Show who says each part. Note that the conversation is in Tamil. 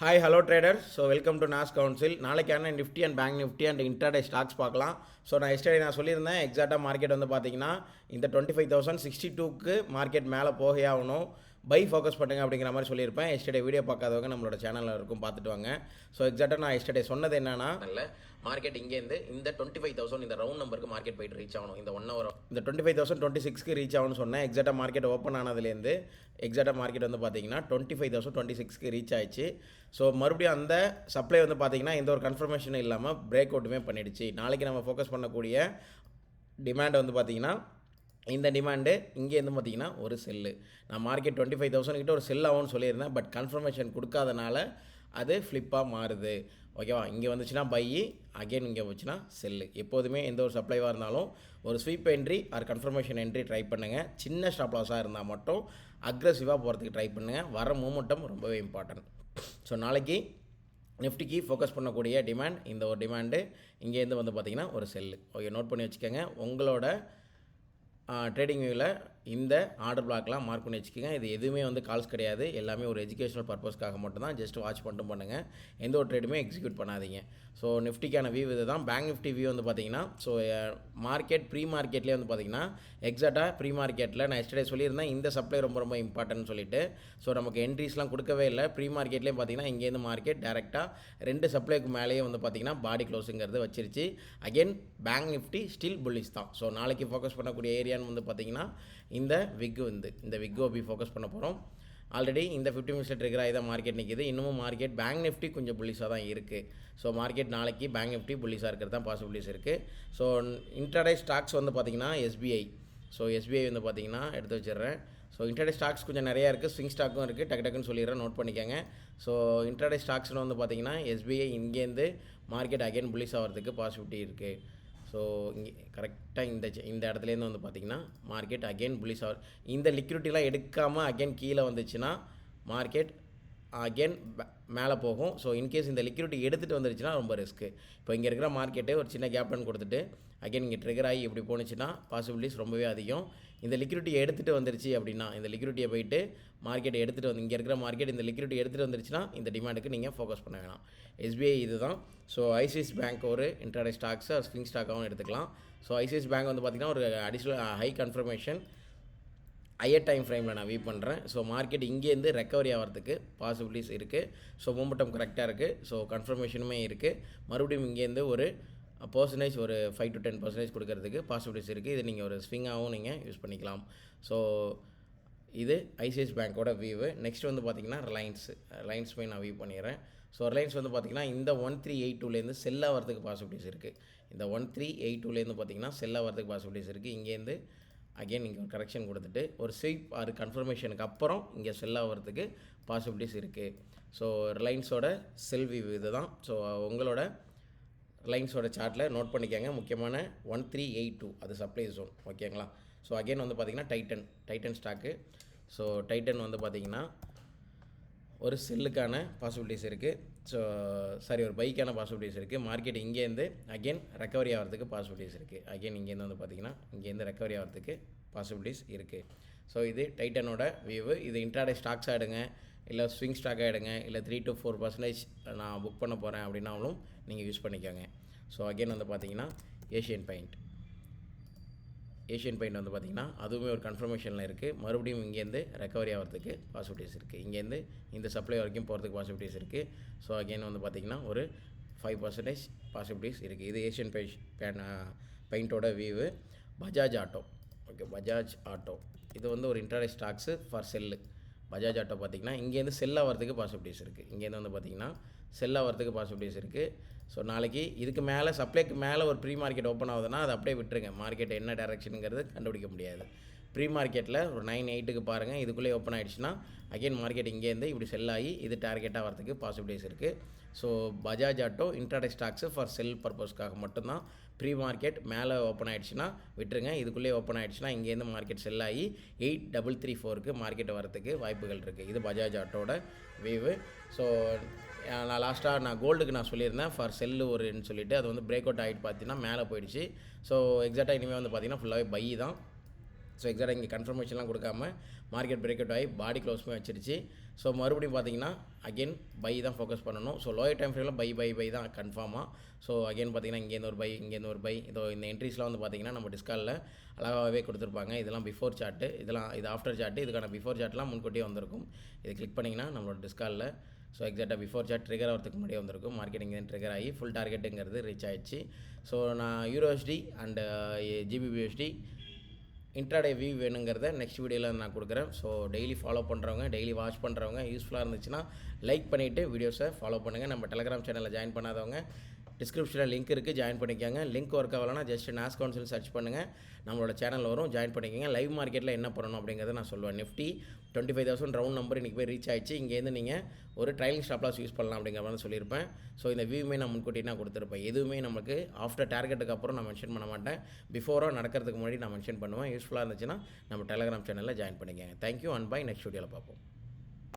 Speaker 1: Hi hello trader. So welcome to நாஸ் கவுன்சில். நாளைக்கான Nifty and bank Nifty and intraday stocks பார்க்கலாம். ஸோ நான் எஸ்டர்டே நான் சொல்லியிருந்தேன் எக்ஸாக்டாக மார்க்கெட் வந்து பார்த்தீங்கன்னா இந்த 25,062க்கு மார்க்கெட் மேலே போகே ஆகணும், பை ஃபோக்கஸ் பண்ணுங்க அப்படிங்கிற மாதிரி சொல்லியிருப்பேன். எஸ்டர்டே வீடியோ பார்க்காதவங்க நம்மளோட சேனலில் இருக்கும், பார்த்துட்டு வாங்க. ஸோ எக்ஸாக்டாக நான் எஸ்டர்டே சொன்னது என்னன்னா, நல்ல மார்க்கெட் இங்கேருந்து இந்த 25,000 இந்த ரவுண்ட் நம்பருக்கு மார்க்கெட் போயிட்டு ரீச் ஆகணும். இந்த 1 ஹவர் இந்த 25,026க்கு ரீச் ஆகணும்னு சொன்னேன். எக்ஸாக்டாக மார்க்கெட் ஓப்பன் ஆனதுலேருந்து எக்ஸாக்டாக மார்க்கெட் வந்து பார்த்தீங்கன்னா 25,026க்கு ரீச் ஆயிடுச்சு. ஸோ மறுபடியும் அந்த சப்ளை வந்து பார்த்தீங்கன்னா எந்த ஒரு கன்ஃபர்மேஷனும் இல்லாமல் பிரேக் அவுட்டுமே பண்ணிடுச்சு. நாளைக்கு நம்ம ஃபோக்கஸ் பண்ணக்கூடிய டிமாண்ட் வந்து பார்த்தீங்கன்னா இந்த டிமாண்டு இங்கேருந்து பார்த்தீங்கன்னா ஒரு செல்லு. நான் மார்க்கெட் 25,000 கிட்ட ஒரு செல் ஆகும்னு சொல்லியிருந்தேன், பட் கன்ஃபர்மேஷன் கொடுக்காதனால அது ஃப்ளிப்பாக மாறுது. ஓகேவா? இங்கே வந்துச்சுன்னா பை, அகெயின் இங்கே வந்துச்சுன்னா செல்லு. எப்போதுமே எந்த ஒரு சப்ளைவாக இருந்தாலும் ஒரு sweep entry or confirmation entry try பண்ணுங்கள். சின்ன ஸ்டாப் லாஸாக இருந்தால் மட்டும் அக்ரெசிவாக போகிறதுக்கு ட்ரை பண்ணுங்கள். வர மூமெண்டம் ரொம்பவே இம்பார்ட்டன்ட். ஸோ நாளைக்கு நிஃப்டிக்கு ஃபோக்கஸ் பண்ணக்கூடிய டிமாண்ட் இந்த ஒரு டிமாண்டு, இங்கேருந்து வந்து பார்த்திங்கன்னா ஒரு செல்லு. ஓகே, நோட் பண்ணி வச்சுக்கோங்க. உங்களோட ட்ரேடிங் வியூவில் இந்த ஆர்டர் பிளாக்லாம் மார்க் பண்ணி வச்சுக்கோங்க. இது எதுவுமே வந்து கால்ஸ் கிடையாது, எல்லாமே ஒரு எஜுகேஷனல் பர்பஸ்க்காக மட்டும்தான். ஜஸ்ட் வாட்ச் மட்டும் பண்ணுங்கள், எந்த ஒரு ட்ரேடுமே எக்ஸிக்யூட் பண்ணாதீங்க. ஸோ நிஃப்டிக்கான வியூ இது தான். பேங்க் நிஃப்டி வியூ வந்து பார்த்திங்கன்னா, ஸோ மார்க்கெட் ப்ரீ மார்க்கெட்லேயே வந்து பார்த்திங்கன்னா எக்ஸாக்டாக ப்ரீ மார்க்கெட்டில் நான் எஸ்டர்டே சொல்லியிருந்தேன் இந்த சப்ளை ரொம்ப ரொம்ப இம்பார்ட்டன்ட்னு சொல்லிட்டு. ஸோ நமக்கு என்ட்ரிஸ்லாம் கொடுக்கவே இல்லை. ப்ரீ மார்க்கெட்லேயும் பார்த்திங்கன்னா இங்கேருந்து மார்க்கெட் டேரெக்டாக 2 சப்ளைக்கு மேலேயே வந்து பார்த்திங்கன்னா பாடி க்ளோஸுங்கிறது வச்சிருச்சு. Again bank Nifty still bullish தான். ஸோ நாளைக்கு ஃபோக்கஸ் பண்ணக்கூடிய ஏரியான்னு வந்து பார்த்திங்கன்னா இந்த விக்கு வந்து இந்த விக்கு அப்படி ஃபோக்கஸ் பண்ண போகிறோம். ஆல்ரெடி இந்த 50 மினிட்ஸில் ட்ரிகர் ஆகி தான் மார்க்கெட் நிற்கிது. இன்னமும் மார்க்கெட் பேங்க் நிஃப்டி கொஞ்சம் புல்லிஷாக தான் இருக்குது. ஸோ மார்க்கெட் நாளைக்கு பேங்க் நிஃப்டி புல்லிஷாக இருக்கிறது தான் பாசிபிலிட்டிஸ் இருக்குது. ஸோ இன்ட்ராடே ஸ்டாக்ஸ் வந்து பார்த்திங்கன்னா எஸ்பிஐ. ஸோ எஸ்பிஐ வந்து பார்த்திங்கன்னா எடுத்து வச்சிடுறேன். ஸோ இன்ட்ராடே ஸ்டாக்ஸ் கொஞ்சம் நிறையா இருக்குது, ஸ்விங் ஸ்டாக்கும் இருக்குது. டக்குன்னு சொல்லிடுறேன், நோட் பண்ணிக்கோங்க. ஸோ இன்ட்ராடே ஸ்டாக்ஸ்னு வந்து பார்த்திங்கன்னா எஸ்பிஐ இங்கேருந்து மார்க்கெட் அகைன் புல்லிஷ் ஆகிறதுக்கு பாசிபிலிட்டி இருக்குது. ஸோ இங்கே கரெக்டாக இந்த இடத்துலேருந்து வந்து பார்த்திங்கன்னா மார்க்கெட் அகெயின் புல்லிஷ் ஆகும். இந்த லிக்விடிட்டிலாம் எடுக்காமல் அகெயின் கீழே வந்துச்சுன்னா மார்க்கெட் அகெயின் மேலே போகும். ஸோ இன்கேஸ் இந்த லிக்விடிட்டி எடுத்துகிட்டு வந்துருச்சுன்னா ரொம்ப ரிஸ்க்கு. இப்போ இங்கே இருக்கிற மார்க்கெட்டு ஒரு சின்ன கேப் டவுன் கொடுத்துட்டு அகெயின் இங்கே ட்ரிகர் ஆகி இப்படி போணுச்சுன்னா பாசிபிலிட்டிஸ் ரொம்பவே அதிகம். இந்த லிக்விடிட்டியை எடுத்துகிட்டு வந்துருச்சு அப்படின்னா, இந்த லிக்விடிட்டியை போயிட்டு மார்க்கெட்டை எடுத்துகிட்டு வந்து இங்கே இருக்கிற மார்க்கெட் இந்த லிக்விடிட்டி எடுத்துகிட்டு வந்துருச்சுன்னா இந்த டிமாண்டுக்கு நீங்கள் ஃபோக்கஸ் பண்ண வேணாம். எஸ்பிஐ இது தான். ஸோ ஐசிஐசி பேங்க் ஒரு இன்ட்ராடே ஸ்டாக்ஸை ஸ்விங் ஸ்டாக்காகவும் எடுத்துக்கலாம். ஸோ ஐசிஐசி பேங்க் வந்து பார்த்திங்கன்னா ஒரு additional high confirmation higher time ஃப்ரேமில் நான் வியூ பண்ணுறேன். ஸோ மார்க்கெட் இங்கேருந்து ரெக்கவரி ஆகிறதுக்கு பாசிபிலிட்டிஸ் இருக்குது. ஸோ மூமெண்டம் கரெக்டாக இருக்குது. ஸோ கன்ஃபர்மேஷனுமே இருக்குது. மறுபடியும் இங்கேருந்து ஒரு பர்சன்டேஜ் ஒரு 5 to 10% கொடுக்கறதுக்கு பாசிபிலிட்டிஸ் இருக்குது. இது நீங்கள் ஒரு ஸ்விங்காகவும் நீங்கள் யூஸ் பண்ணிக்கலாம். ஸோ இது ஐசிஐசி பேங்க்கோட வியூவு. நெக்ஸ்ட் வந்து பார்த்திங்கன்னா ரிலையன்ஸ் போய் நான் வியூ பண்ணிடுறேன். ஸோ ரிலையன்ஸ் வந்து பார்த்திங்கன்னா இந்த 1382லேருந்து செல்லாக வரதுக்கு பாசிபிலிட்டிஸ் இருக்குது. இந்த 1382லேருந்து பார்த்திங்கன்னா செல்லாக வரதுக்கு பாசிபிலிட்டிஸ் இருக்குது. இங்கேருந்து அகெயின் இங்கே ஒரு கரெக்ஷன் கொடுத்துட்டு ஒரு ஸ்வீப் ஆறு கன்ஃபர்மேஷனுக்கு அப்புறம் இங்கே செல்லாக வரதுக்கு பாசிபிலிட்டிஸ் இருக்குது. ஸோ ரிலையன்ஸோட செல் வியூ இது தான். ஸோ உங்களோட ரிலையன்ஸோட சார்ட்டில் நோட் பண்ணிக்கோங்க. முக்கியமான 1382 அது சப்ளை ஜோன். ஓகேங்களா? ஸோ அகெயின் வந்து பார்த்திங்கன்னா டைட்டன் ஸ்டாக்கு. ஸோ டைட்டன் வந்து பார்த்திங்கன்னா ஒரு செல்லுக்கான பாசிபிலிட்டிஸ் இருக்குது. ஸோ ஒரு பைக்கான பாசிபிலிட்டிஸ் இருக்குது. மார்க்கெட் இங்கேருந்து அகெயின் ரெக்கவரி ஆகிறதுக்கு பாசிபிலிட்டிஸ் இருக்குது. அகெயின் இங்கேருந்து வந்து பார்த்திங்கன்னா இங்கேருந்து ரெக்கவரி ஆகிறதுக்கு பாசிபிலிட்டிஸ் இருக்குது. ஸோ இது டைட்டனோட வியூவு. இது இன்ட்ராடே ஸ்டாக்ஸாக எடுங்க, இல்லை ஸ்விங் ஸ்டாக்காக எடுங்க, இல்லை 3 to 4% நான் புக் பண்ண போகிறேன் அப்படின்னாலும் நீங்கள் யூஸ் பண்ணிக்கோங்க. ஸோ அகெயின் வந்து பார்த்திங்கன்னா ஏஷியன் பெயிண்ட் வந்து பார்த்திங்கன்னா அதுவுமே ஒரு கன்ஃபர்மேஷனில் இருக்குது. மறுபடியும் இங்கேருந்து ரெக்கவரி ஆகிறதுக்கு பாசிபிலிட்டிஸ் இருக்குது. இங்கேருந்து இந்த சப்ளை வரைக்கும் போகிறதுக்கு பாசிபிலிட்டிஸ் இருக்குது. ஸோ அகெயின் வந்து பார்த்திங்கன்னா ஒரு 5% பாசிபிலிட்டிஸ் இருக்குது. இது ஏஷியன் பெயிண்டோட view. Bajaj Auto. Okay, Bajaj Auto இது வந்து ஒரு intraday stocks for sell. Bajaj Auto பார்த்திங்கன்னா இங்கேருந்து செல்லாக வரதுக்கு பாசிபிலிட்டிஸ் இருக்குது. இங்கேருந்து வந்து பார்த்திங்கன்னா செல்லாக வரதுக்கு பாசிபிலிட்டிஸ் இருக்குது. ஸோ நாளைக்கு இதுக்கு மேலே சப்ளைக்கு மேலே ஒரு ப்ரீ மார்க்கெட் ஓப்பன் ஆகுதுன்னா அதை அப்படியே விட்டுருங்க. மார்க்கெட் என்ன டைரக்ஷனுங்கிறது கண்டுபிடிக்க முடியாது. ப்ரீ மார்க்கெட்டில் ஒரு 9-8க்கு பாருங்கள். இதுக்குள்ளே ஓப்பன் ஆகிடுச்சுன்னா அகெயின் மார்க்கெட் இங்கேருந்து இப்படி செல் ஆகி இது டார்கெட்டாக வரதுக்கு பாசிபிலிட்டிஸ் இருக்குது. So Bajaj Auto intraday stocks for sell பர்பஸ்க்காக மட்டும்தான். ப்ரீ மார்க்கெட் மேலே ஓப்பன் ஆகிடுச்சுன்னா விட்டுருங்க. இதுக்குள்ளே ஓப்பன் ஆகிடுச்சுன்னா இங்கேருந்து மார்க்கெட் செல் ஆகி 8334க்கு மார்க்கெட் வரதுக்கு வாய்ப்புகள் இருக்குது. இது பஜாஜ் ஆட்டோட வியூவு. ஸோ நான் லாஸ்ட்டாக கோல்டுக்கு நான் சொல்லியிருந்தேன் ஃபார் செல்லு ஒருன்னு சொல்லிவிட்டு, அது வந்து பிரேக் அவுட் ஆகிட்டு பார்த்தீங்கன்னா மேலே போயிடுச்சு. ஸோ எக்ஸாக்டாக இனிமேல் வந்து பார்த்திங்கன்னா ஃபுல்லாகவே பை தான். ஸோ எக்ஸாக்டாக இங்கே கன்ஃபர்மேஷன்லாம் கொடுக்காம மார்க்கெட் பிரேக் அவுட் ஆகி பாடி க்ளோஸுமே வச்சிருச்சு. ஸோ மறுபடியும் பார்த்தீங்கன்னா அகெயின் பை தான் ஃபோக்கஸ் பண்ணணும். ஸோ லோயர் டைம் ஃப்ரேமில் பை தான் கன்ஃபார்மாக. ஸோ அகெயின் பார்த்தீங்கன்னா இங்கேருந்து ஒரு பை, இங்கேருந்து ஒரு பை. இதோ இந்த என்ட்ரிஸ்லாம் வந்து பார்த்தீங்கன்னா நம்ம டிஸ்காலில் அழகாகவே கொடுத்துருப்பாங்க. இதெல்லாம் பிஃபோர் சார்ட்டு, இது ஆஃப்டர் சார்ட்டு. இதுக்கான பிஃபோர் சார்ட்லாம் முன்கூட்டியே வந்திருக்கும். இது கிளிக் பண்ணிங்கன்னா நம்மளோட டிஸ்காலில் ஸோ எக்ஸாக்டாக பிஃபோர் சார்ட் ட்ரிகர் ஆகிறதுக்கு முன்னாடியே வந்திருக்கும். மார்க்கெட்டிங் ட்ரிகர் ஆகி ஃபுல் டார்கெட்டுங்கிறது ரீச் ஆகிடுச்சு. ஸோ நான் யூரோஎஸ்டி அண்டு ஜிபிபிஎஸ்டி இன்ட்ராடே வியூ வேணுங்கிறத நெக்ஸ்ட் வீடியோவில் நான் கொடுக்குறேன். ஸோ டெய்லி ஃபாலோ பண்ணுறவங்க, டெய்லி வாட்ச் பண்ணுறவங்க யூஸ்ஃபுல்லாக இருந்துச்சுன்னா லைக் பண்ணிவிட்டு வீடியோஸை ஃபாலோ பண்ணுங்கள். நம்ம டெலிகிராம் சேனலில் ஜாயின் பண்ணாதவங்க டிஸ்கிரிப்ஷனில் லிங்க் இருக்குது, ஜாயின் பண்ணிக்கோங்க. லிங்க் ஒர்க் ஆகலைன்னா ஜஸ்ட் நாஸ் கவுன்சில் சர்ச் பண்ணுங்கள், நம்மளோட சேனல் வரும், ஜாயின் பண்ணிக்கோங்க. லைவ் மார்க்கெட்டில் என்ன பண்ணணும் அப்படிங்கிறத நான் சொல்லுவேன். நிஃப்டி 25,000 ரவுண்ட் நம்பர் இன்றைக்கி போய் ரீச் ஆகிடுச்சு. இங்கேருந்து நீங்கள் ஒரு ட்ரைலிங் ஸ்டாப் லாஸ் யூஸ் பண்ணலாம் அப்படிங்கிற மாதிரி சொல்லியிருப்பேன். ஸோ இந்த வியூமே நான் முன்கூட்டி நான் கொடுத்துருப்பேன். எதுவுமே நமக்கு ஆஃப்டர் டார்கெட்டுக்கு அப்புறம் நான் மென்ஷன் பண்ண மாட்டேன், பிஃபோராக நடக்கிறதுக்கு முன்னாடி நான் மென்ஷன் பண்ணுவேன். யூஸ்ஃபுல்லாக இருந்துச்சுன்னா நம்ம டெலிகிராம் சேனலில் ஜாயின் பண்ணிக்கோங்க. Thank you and by. நெக்ஸ்ட் வீடியோவில் பார்ப்போம்.